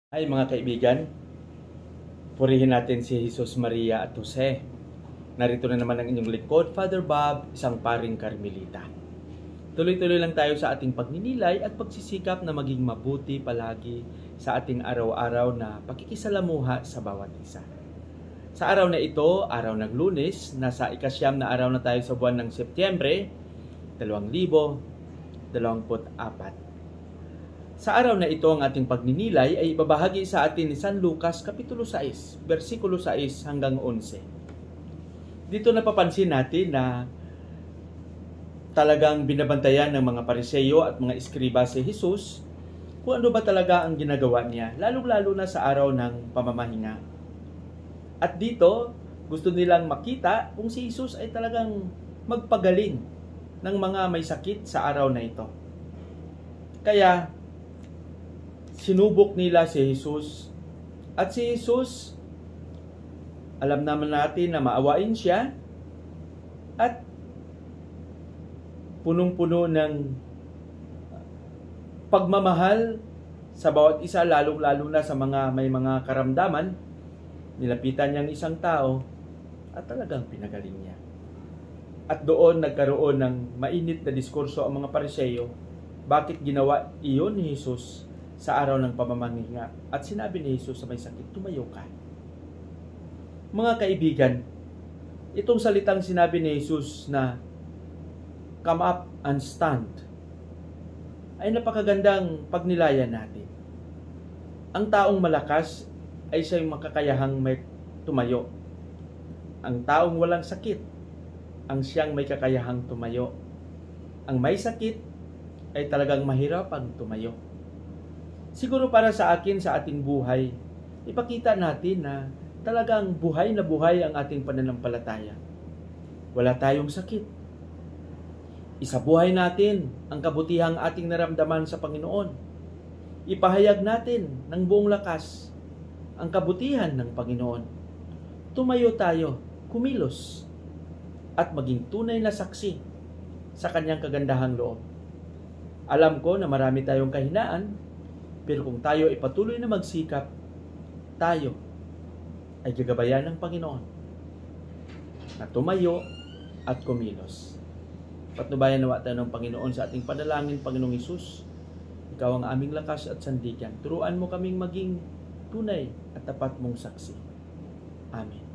Ay mga kaibigan, purihin natin si Jesus, Maria at Jose. Narito na naman ang inyong lingkod, Father Bob, isang paring Karmelita. Tuloy-tuloy lang tayo sa ating pagninilay at pagsisikap na maging mabuti palagi sa ating araw-araw na pakikisalamuha sa bawat isa. Sa araw na ito, araw ng Lunes, nasa ikasyam na araw na tayo sa buwan ng Setyembre, 2024. Sa araw na ito, ang ating pagninilay ay ibabahagi sa atin ni San Lucas, Kapitulo 6, versikulo 6 hanggang 11. Dito napapansin natin na talagang binabantayan ng mga Pariseyo at mga eskriba si Jesus kung ano ba talaga ang ginagawa niya, lalong-lalo na sa araw ng pamamahinga. At dito, gusto nilang makita kung si Jesus ay talagang magpagaling ng mga may sakit sa araw na ito. Kaya, sinubok nila si Jesus. At si Jesus, alam naman natin na maawain siya at punong-puno ng pagmamahal sa bawat isa, lalong-lalo na sa mga may mga karamdaman. Nilapitan niyang isang tao at talagang pinagaling niya. At doon nagkaroon ng mainit na diskurso ang mga Pariseyo. Bakit ginawa iyon ni Jesus sa araw ng pamamahinga? At sinabi ni Jesus sa may sakit, tumayo ka. Mga kaibigan, itong salitang sinabi ni Jesus na come up and stand ay napakagandang pagnilayan natin. Ang taong malakas ay siyang makakayahang may tumayo. Ang taong walang sakit ang siyang may kakayahang tumayo. Ang may sakit ay talagang mahirapang tumayo. Siguro para sa akin, sa ating buhay, ipakita natin na talagang buhay na buhay ang ating pananampalataya. Wala tayong sakit. Isabuhay natin ang kabutihang ating naramdaman sa Panginoon. Ipahayag natin ng buong lakas ang kabutihan ng Panginoon. Tumayo tayo, kumilos, at maging tunay na saksi sa kanyang kagandahang loob. Alam ko na marami tayong kahinaan, pero kung tayo ay patuloy na magsikap, tayo ay gagabayan ng Panginoon na tumayo at kumilos. Patnubayan nawa tayo ng Panginoon sa ating panalangin. Panginoong Hesus, Ikaw ang aming lakas at sandigan. Turuan mo kaming maging tunay at tapat mong saksi. Amen.